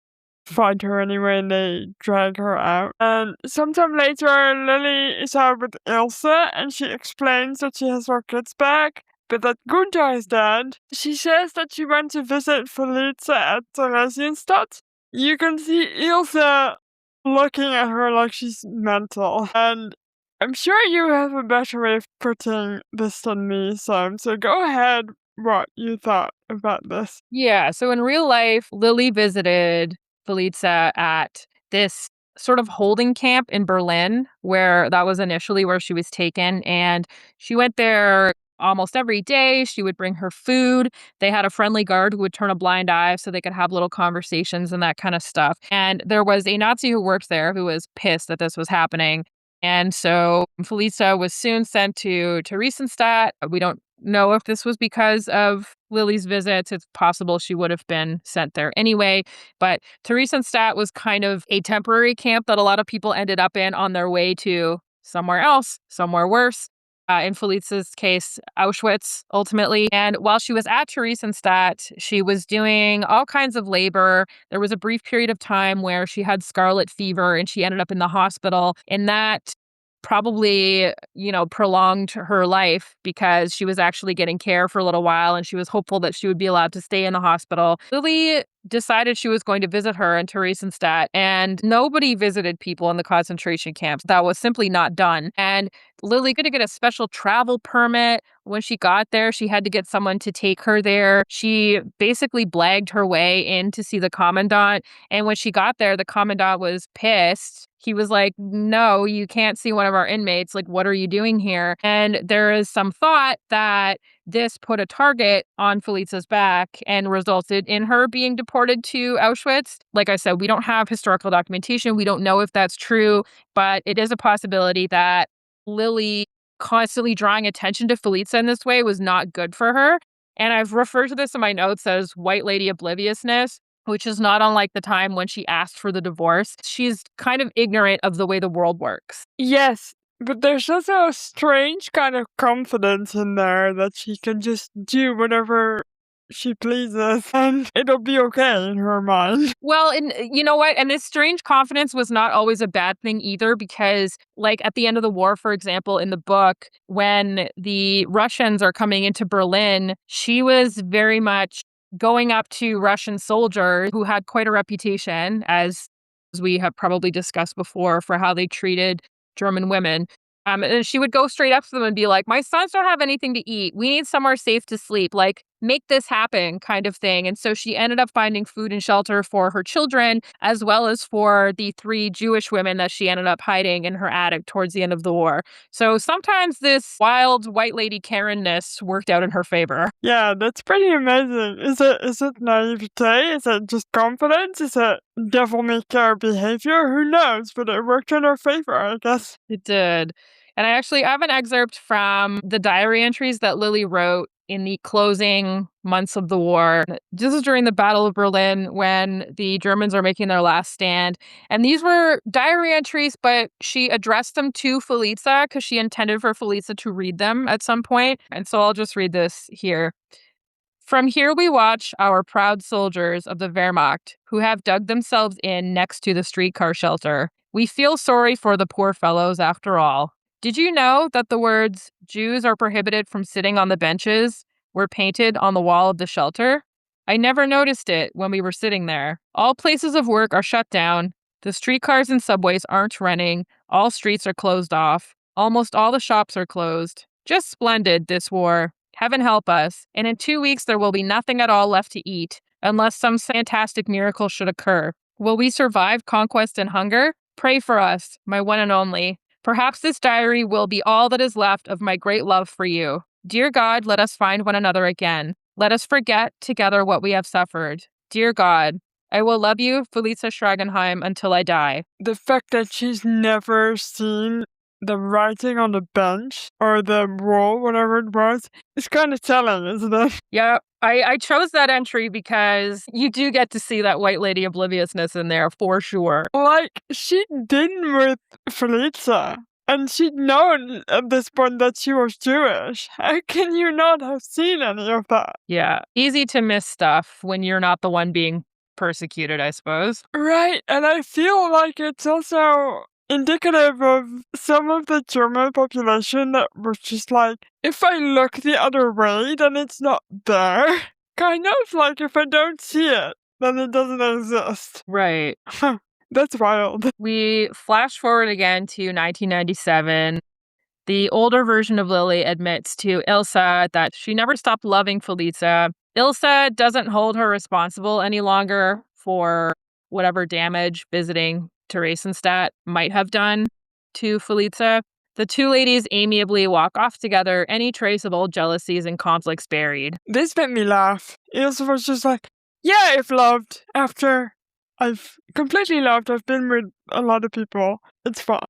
find her anyway, and they drag her out. And sometime later, Lilly is out with Ilse, and she explains that she has her kids back, but that Gunther is dead. She says that she went to visit Felice at Theresienstadt. You can see Ilse looking at her like she's mental. And I'm sure you have a better way of putting this than me, Sam, so go ahead what you thought about this. Yeah, so in real life, Lilly visited Felice at this sort of holding camp in Berlin, where that was initially where she was taken. And she went there almost every day. She would bring her food. They had a friendly guard who would turn a blind eye so they could have little conversations and that kind of stuff. And there was a Nazi who worked there who was pissed that this was happening. And so Felice was soon sent to Theresienstadt. We don't know if this was because of Lily's visits. It's possible she would have been sent there anyway. But Theresienstadt was kind of a temporary camp that a lot of people ended up in on their way to somewhere else, somewhere worse. In Felice's case, Auschwitz, ultimately. And while she was at Theresienstadt, she was doing all kinds of labor. There was a brief period of time where she had scarlet fever and she ended up in the hospital. And that probably, prolonged her life because she was actually getting care for a little while and she was hopeful that she would be allowed to stay in the hospital. Lilly decided she was going to visit her in Theresienstadt, and nobody visited people in the concentration camps. That was simply not done. And Lilly could get a special travel permit. When she got there, she had to get someone to take her there. She basically blagged her way in to see the commandant. And when she got there, the commandant was pissed. He was like, no, you can't see one of our inmates. Like, what are you doing here? And there is some thought that this put a target on Felice's back and resulted in her being deported to Auschwitz. Like I said, we don't have historical documentation. We don't know if that's true, but it is a possibility that Lilly constantly drawing attention to Felice in this way was not good for her. And I've referred to this in my notes as white lady obliviousness, which is not unlike the time when she asked for the divorce. She's kind of ignorant of the way the world works. Yes, but there's also a strange kind of confidence in there that she can just do whatever she pleases and it'll be okay in her mind. Well, and you know what? And this strange confidence was not always a bad thing either, because like at the end of the war, for example, in the book, when the Russians are coming into Berlin, she was very much going up to Russian soldiers who had quite a reputation, as we have probably discussed before, for how they treated German women. And she would go straight up to them and be like, my sons don't have anything to eat. We need somewhere safe to sleep. Like, make this happen kind of thing. And so she ended up finding food and shelter for her children, as well as for the 3 Jewish women that she ended up hiding in her attic towards the end of the war. So sometimes this wild white lady Karen-ness worked out in her favor. Yeah, that's pretty amazing. Is it naivete? Is it just confidence? Is it devil-may-care behavior? Who knows? But it worked in her favor, I guess. It did. And I have an excerpt from the diary entries that Lilly wrote in the closing months of the war. This is during the Battle of Berlin when the Germans are making their last stand. And these were diary entries, but she addressed them to Felice because she intended for Felice to read them at some point. And so I'll just read this here. From here we watch our proud soldiers of the Wehrmacht who have dug themselves in next to the streetcar shelter. We feel sorry for the poor fellows after all. Did you know that the words, Jews are prohibited from sitting on the benches, were painted on the wall of the shelter? I never noticed it when we were sitting there. All places of work are shut down. The streetcars and subways aren't running. All streets are closed off. Almost all the shops are closed. Just splendid, this war. Heaven help us. And in 2 weeks, there will be nothing at all left to eat, unless some fantastic miracle should occur. Will we survive conquest and hunger? Pray for us, my one and only. Perhaps this diary will be all that is left of my great love for you. Dear God, let us find one another again. Let us forget together what we have suffered. Dear God, I will love you, Felice Schragenheim, until I die. The fact that she's never seen the writing on the bench or the wall, whatever it was, is kind of telling, isn't it? Yeah, I chose that entry because you do get to see that white lady obliviousness in there for sure. Like, she'd been with Felice, and she'd known at this point that she was Jewish. How can you not have seen any of that? Yeah, easy to miss stuff when you're not the one being persecuted, I suppose. Right, and I feel like it's also indicative of some of the German population that was just like, if I look the other way, then it's not there. Kind of like if I don't see it, then it doesn't exist. Right. That's wild. We flash forward again to 1997. The older version of Lilly admits to Ilsa that she never stopped loving Felice. Ilsa doesn't hold her responsible any longer for whatever damage visiting Theresienstadt might have done to Felice. The two ladies amiably walk off together, any trace of old jealousies and conflicts buried. This made me laugh. Ilsa was just like, yeah, I've loved. After I've completely loved, I've been with a lot of people. It's fun.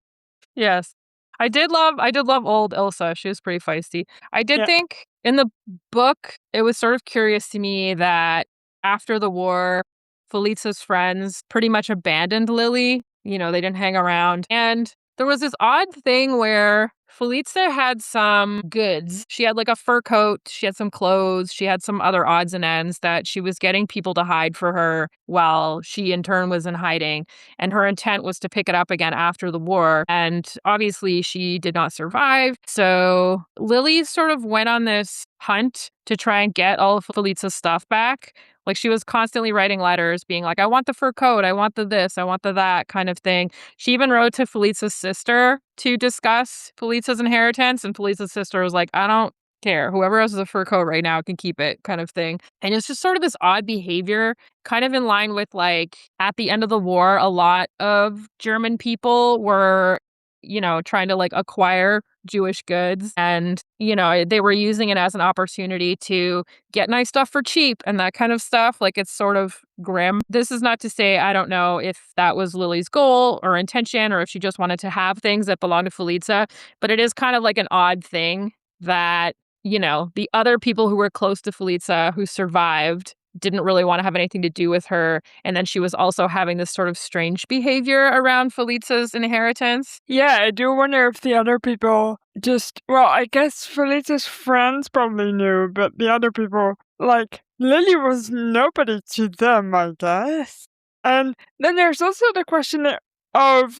Yes. I did love old Ilsa. She was pretty feisty. I did think in the book, it was sort of curious to me that after the war, Felice's friends pretty much abandoned Lilly. You know, they didn't hang around. And there was this odd thing where Felice had some goods. She had like a fur coat, she had some clothes, she had some other odds and ends that she was getting people to hide for her while she in turn was in hiding. And her intent was to pick it up again after the war. And obviously she did not survive. So Lilly sort of went on this hunt to try and get all of Felice's stuff back. Like she was constantly writing letters being like, I want the fur coat, I want the this, I want the that kind of thing. She even wrote to Felice's sister to discuss Felice's inheritance. And Felice's sister was like, I don't care. Whoever has a fur coat right now can keep it kind of thing. And it's just sort of this odd behavior, kind of in line with like at the end of the war, a lot of German people were, you know, trying to like acquire Jewish goods and, you know, they were using it as an opportunity to get nice stuff for cheap and that kind of stuff. Like it's sort of grim. This is not to say I don't know if that was Lilly's goal or intention or if she just wanted to have things that belong to Felice, but it is kind of like an odd thing that, you know, the other people who were close to Felice who survived didn't really want to have anything to do with her. And then she was also having this sort of strange behavior around Felice's inheritance. Yeah, I do wonder if the other people just, well, I guess Felice's friends probably knew, but the other people, like, Lilly was nobody to them, I guess. And then there's also the question of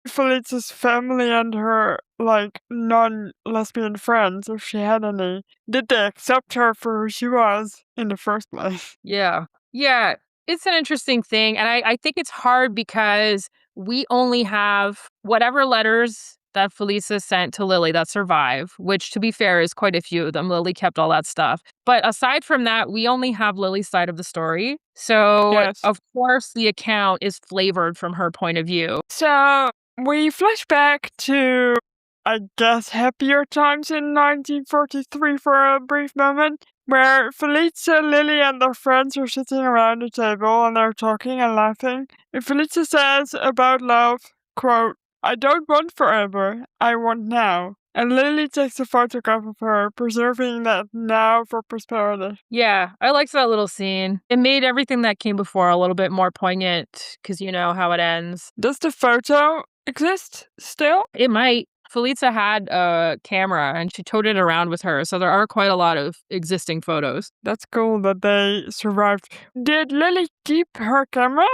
Felice's family and her, like, non-lesbian friends, if she had any. Did they accept her for who she was in the first place? Yeah. Yeah. It's an interesting thing. And I think it's hard because we only have whatever letters that Felice sent to Lilly that survive, which to be fair is quite a few of them. Lilly kept all that stuff. But aside from that, we only have Lily's side of the story. So, Yes. of course, the account is flavored from her point of view. So we flash back to, I guess, happier times in 1943 for a brief moment, where Felice, Lilly, and their friends are sitting around a table and they're talking and laughing. And Felice says about love, quote, I don't want forever, I want now. And Lilly takes a photograph of her, preserving that now for prosperity. Yeah, I liked that little scene. It made everything that came before a little bit more poignant because you know how it ends. Does the photo exist still? It might. Felice had a camera and she toted it around with her, so there are quite a lot of existing photos. That's cool that they survived. Did Lilly keep her camera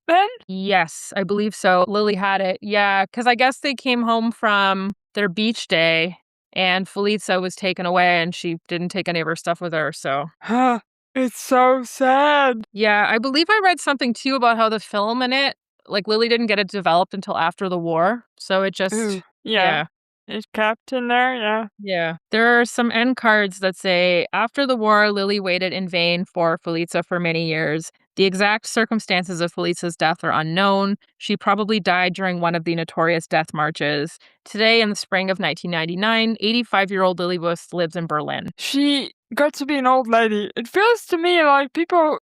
then? Yes, I believe so. Lilly had it. Yeah, because I guess they came home from their beach day and Felice was taken away and she didn't take any of her stuff with her, so. Huh. It's so sad. Yeah, I believe I read something too about how the film in it like, Lilly didn't get it developed until after the war, so it Ooh, just yeah. yeah. It's kept in there, yeah. Yeah. There are some end cards that say, after the war, Lilly waited in vain for Felice for many years. The exact circumstances of Felice's death are unknown. She probably died during one of the notorious death marches. Today, in the spring of 1999, 85-year-old Lilly Wust lives in Berlin. She got to be an old lady. It feels to me like people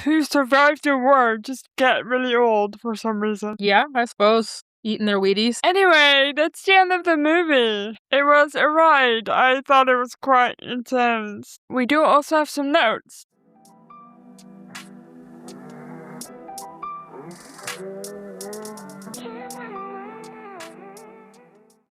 who survived the war just get really old for some reason. Yeah, I suppose. Eating their Wheaties. Anyway, that's the end of the movie. It was a ride. I thought it was quite intense. We do also have some notes.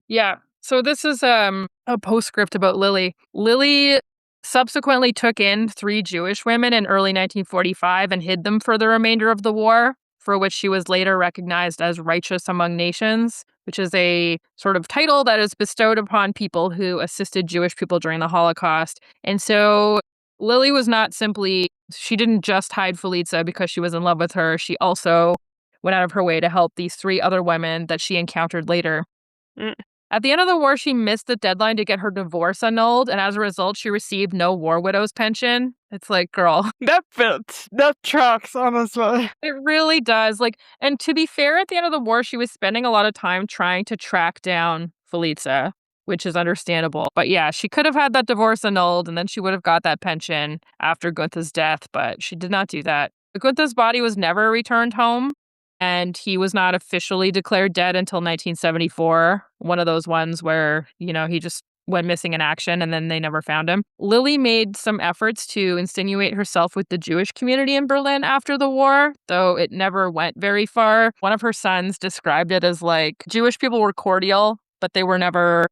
Yeah. So this is a postscript about Lilly. Lilly subsequently took in 3 Jewish women in early 1945 and hid them for the remainder of the war, for which she was later recognized as Righteous Among Nations, which is a sort of title that is bestowed upon people who assisted Jewish people during the Holocaust. And so Lilly was not simply, she didn't just hide Felice because she was in love with her. She also went out of her way to help these 3 other women that she encountered later. Mm. At the end of the war, she missed the deadline to get her divorce annulled, and as a result, she received no war widow's pension. It's like, girl. That fits. That tracks, honestly. It really does. Like, and to be fair, at the end of the war, she was spending a lot of time trying to track down Felice, which is understandable. But yeah, she could have had that divorce annulled, and then she would have got that pension after Gunther's death, but she did not do that. Gunther's body was never returned home, and he was not officially declared dead until 1974. One of those ones where, he just went missing in action and then they never found him. Lilly made some efforts to insinuate herself with the Jewish community in Berlin after the war, though it never went very far. One of her sons described it as like Jewish people were cordial, but they were never,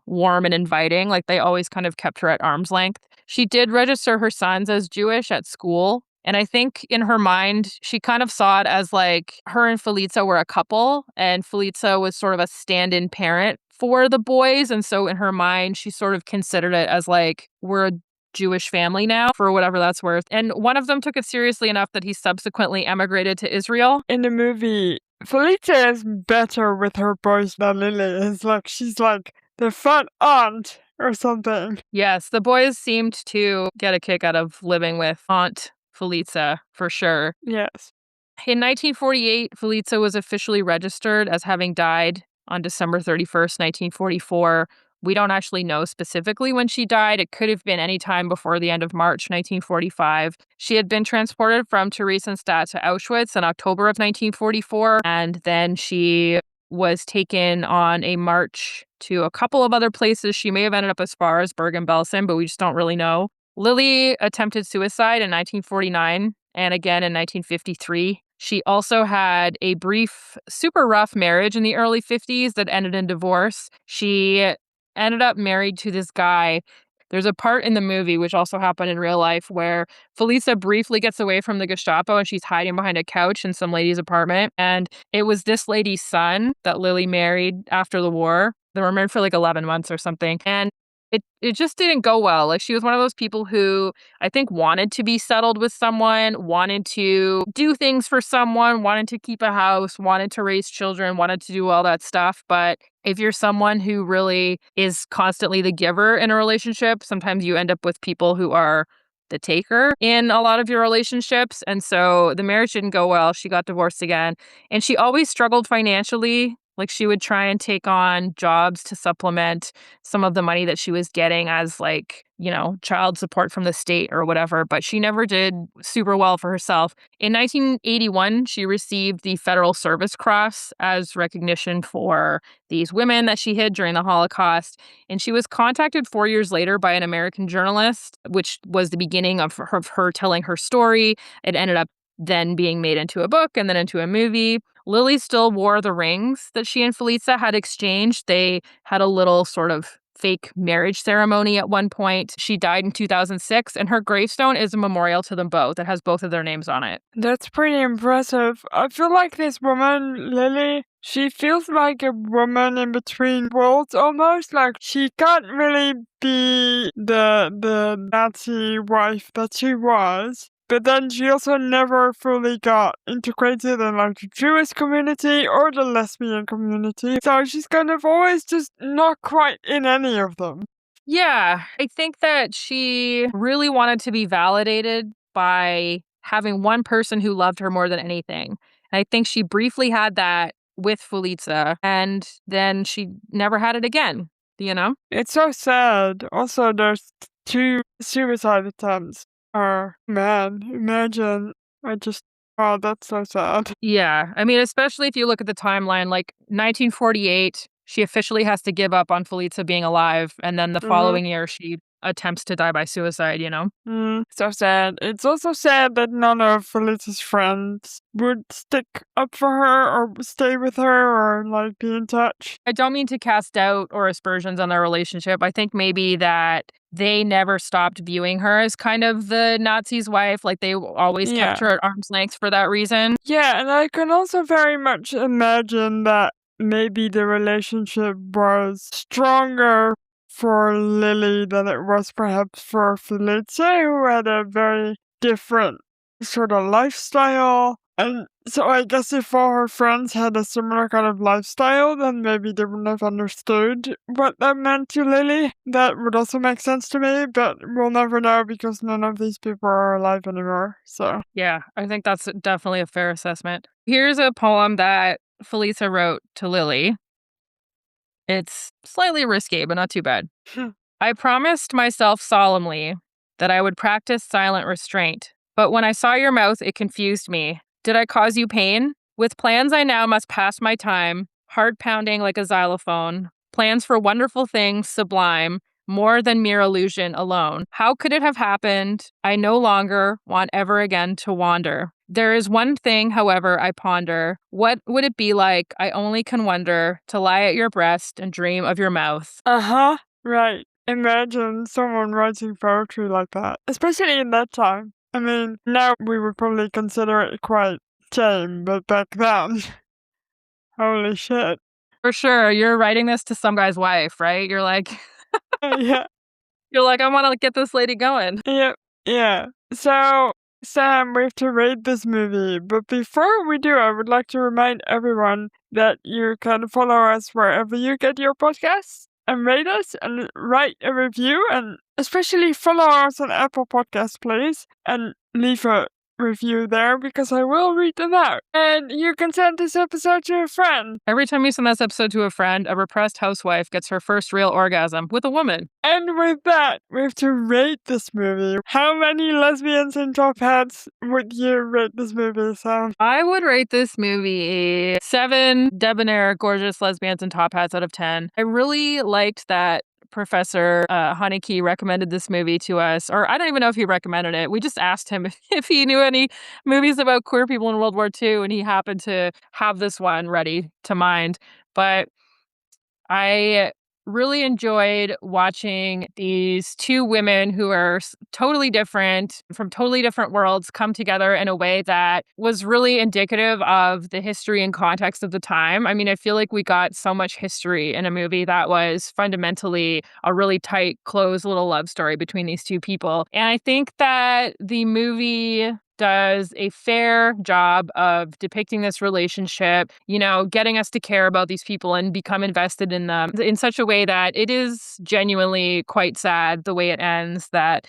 warm and inviting. Like they always kind of kept her at arm's length. She did register her sons as Jewish at school. And I think in her mind, she kind of saw it as like her and Felice were a couple, and Felice was sort of a stand-in parent for the boys. And so in her mind, she sort of considered it as like, we're a Jewish family now, for whatever that's worth. And one of them took it seriously enough that he subsequently emigrated to Israel. In the movie, Felice is better with her boys than Lilly is. Like, she's like the fun aunt or something. Yes, the boys seemed to get a kick out of living with Aunt Felice, for sure. Yes. In 1948, Felice was officially registered as having died on December 31st, 1944. We don't actually know specifically when she died. It could have been any time before the end of March 1945. She had been transported from Theresienstadt to Auschwitz in October of 1944, and then she was taken on a march to a couple of other places. She may have ended up as far as Bergen-Belsen, but we just don't really know. Lilly attempted suicide in 1949 and again in 1953. She also had a brief, super rough marriage in the early 50s that ended in divorce. She ended up married to this guy. There's a part in the movie, which also happened in real life, where Felice briefly gets away from the Gestapo and she's hiding behind a couch in some lady's apartment. And it was this lady's son that Lilly married after the war. They were married for like 11 months or something. And it just didn't go well. Like, she was one of those people who I think wanted to be settled with someone, wanted to do things for someone, wanted to keep a house, wanted to raise children, wanted to do all that stuff. But if you're someone who really is constantly the giver in a relationship, sometimes you end up with people who are the taker in a lot of your relationships. And so the marriage didn't go well. She got divorced again. And she always struggled financially. Like, she would try and take on jobs to supplement some of the money that she was getting as, like, child support from the state or whatever, but she never did super well for herself. In 1981, she received the Federal Service Cross as recognition for these women that she hid during the Holocaust. And she was contacted 4 years later by an American journalist, which was the beginning of her telling her story. It ended up then being made into a book and then into a movie. Lilly still wore the rings that she and Felice had exchanged. They had a little sort of fake marriage ceremony at one point. She died in 2006, and her gravestone is a memorial to them both. It has both of their names on it. That's pretty impressive. I feel like this woman, Lilly, she feels like a woman in between worlds almost. Like, she can't really be the Nazi wife that she was, but then she also never fully got integrated in like the Jewish community or the lesbian community. So she's kind of always just not quite in any of them. Yeah, I think that she really wanted to be validated by having one person who loved her more than anything. And I think she briefly had that with Felice, and then she never had it again, you know? It's so sad. Also, there's 2 suicide attempts. Man, imagine. Oh, that's so sad. Yeah, I mean, especially if you look at the timeline, like 1948, she officially has to give up on Felice being alive, and then the following year, she attempts to die by suicide, you know? So sad. It's also sad that none of Felice's friends would stick up for her or stay with her or like be in touch. I don't mean to cast doubt or aspersions on their relationship. I think maybe that they never stopped viewing her as kind of the Nazi's wife. Like they always kept her at arm's length for that reason. Yeah, and I can also very much imagine that maybe the relationship was stronger for Lilly than it was perhaps for Felice, who had a very different sort of lifestyle. And so I guess if all her friends had a similar kind of lifestyle, then maybe they wouldn't have understood what that meant to Lilly. That would also make sense to me, but we'll never know because none of these people are alive anymore. So Yeah, I think that's definitely a fair assessment. Here's a poem that Felice wrote to Lilly. It's slightly risque, but not too bad. I promised myself solemnly that I would practice silent restraint, but when I saw your mouth, it confused me. Did I cause you pain? With plans I now must pass my time, heart pounding like a xylophone, plans for wonderful things sublime, more than mere illusion alone. How could it have happened? I no longer want ever again to wander. There is one thing, however, I ponder. What would it be like? I only can wonder to lie at your breast and dream of your mouth. Right. Imagine someone writing poetry like that, especially in that time. I mean, now we would probably consider it quite tame, but back then, holy shit. For sure, you're writing this to some guy's wife, right? You're like, Yeah, I want to get this lady going. yeah. So, Sam, we have to rate this movie, but before we do, I would like to remind everyone that you can follow us wherever you get your podcasts and rate us and write a review, and especially follow us on Apple Podcasts, please, and leave a review there because I will read them out. And you can send this episode to a friend. Every time you send this episode to a friend, a repressed housewife gets her first real orgasm with a woman. And with that, we have to rate this movie. How many lesbians in top hats would you rate this movie, Sam? I would rate this movie 7 debonair, gorgeous lesbians in top hats out of 10. I really liked that Professor Huneke recommended this movie to us, or I don't even know if he recommended it. We just asked him if he knew any movies about queer people in World War II, and he happened to have this one ready to mind. But I really enjoyed watching these 2 women who are totally different, from totally different worlds, come together in a way that was really indicative of the history and context of the time. I mean, I feel like we got so much history in a movie that was fundamentally a really tight, close little love story between these 2 people. And I think that the movie does a fair job of depicting this relationship, getting us to care about these people and become invested in them in such a way that it is genuinely quite sad the way it ends, that,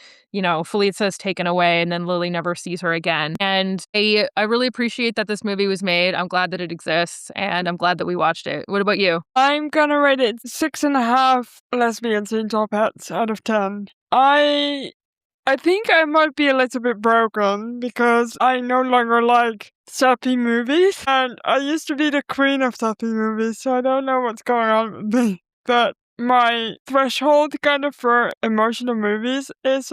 Felice is taken away and then Lilly never sees her again. And I really appreciate that this movie was made. I'm glad that it exists, and I'm glad that we watched it. What about you? I'm gonna rate it 6.5 lesbians in top hats out of 10. I think I might be a little bit broken because I no longer like sappy movies, and I used to be the queen of sappy movies, so I don't know what's going on with me. But my threshold kind of for emotional movies is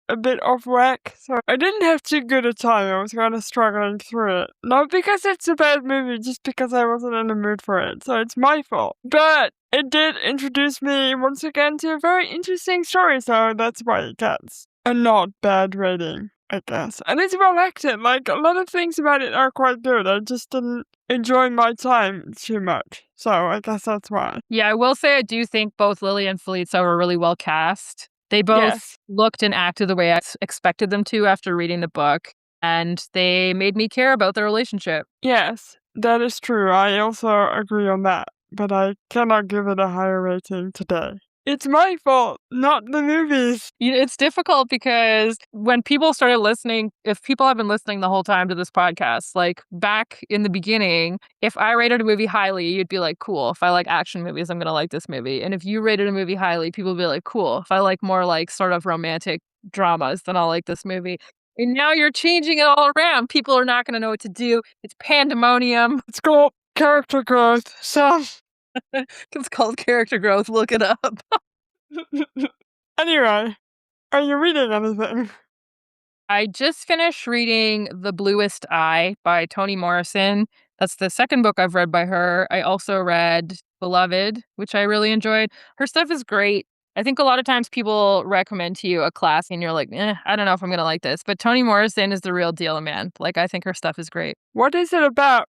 a bit off whack, so I didn't have too good a time. I was kind of struggling through it. Not because it's a bad movie, just because I wasn't in the mood for it, so it's my fault. But it did introduce me once again to a very interesting story, so that's why it gets a not bad rating, I guess. And it's well acted. Like, a lot of things about it are quite good. I just didn't enjoy my time too much. So I guess that's why. Yeah, I will say I do think both Lilly and Felice were really well cast. They both Yes. looked and acted the way I expected them to after reading the book, and they made me care about their relationship. Yes, that is true. I also agree on that, but I cannot give it a higher rating today. It's my fault, not the movies. It's difficult because when people started listening, if people have been listening the whole time to this podcast, like back in the beginning, if I rated a movie highly, you'd be like, cool. If I like action movies, I'm going to like this movie. And if you rated a movie highly, people would be like, cool. If I like more like sort of romantic dramas, then I'll like this movie. And now you're changing it all around. People are not going to know what to do. It's pandemonium. It's called character growth, so... It's called character growth. Look it up. Anyway, are you reading anything? I just finished reading The Bluest Eye by Toni Morrison. That's the second book I've read by her. I also read Beloved, which I really enjoyed. Her stuff is great. I think a lot of times people recommend to you a class and you're like, I don't know if I'm going to like this. But Toni Morrison is the real deal, man. Like, I think her stuff is great. What is it about?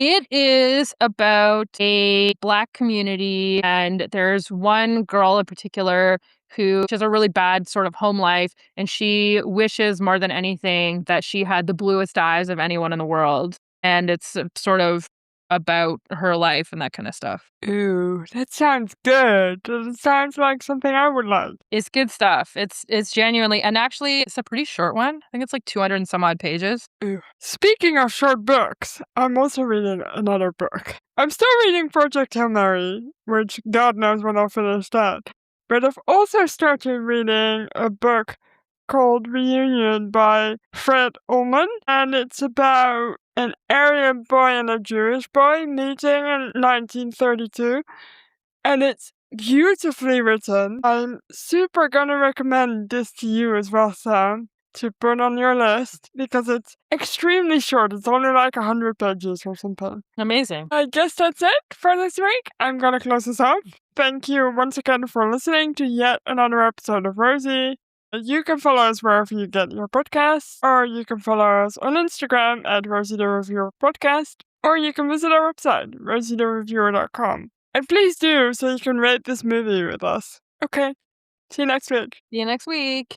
It is about a Black community, and there's one girl in particular who has a really bad sort of home life, and she wishes more than anything that she had the bluest eyes of anyone in the world. And it's sort of about her life and that kind of stuff. Ooh, that sounds good. It sounds like something I would like. It's good stuff. It's genuinely, and actually, it's a pretty short one. I think it's like 200 and some odd pages. Ooh. Speaking of short books, I'm also reading another book. I'm still reading Project Hail Mary, which God knows when I'll finish that. But I've also started reading a book called Reunion by Fred Ullman, and it's about an Aryan boy and a Jewish boy meeting in 1932, and it's beautifully written. I'm super gonna recommend this to you as well, Sam, to put on your list, because it's extremely short. It's only like 100 pages or something. Amazing. I guess that's it for this week. I'm gonna close this off. Thank you once again for listening to yet another episode of Rosie. You can follow us wherever you get your podcasts, or you can follow us on Instagram at Rosie the Reviewer Podcast, or you can visit our website, rosieTheReviewer.com. And please do, so you can rate this movie with us. Okay, see you next week. See you next week.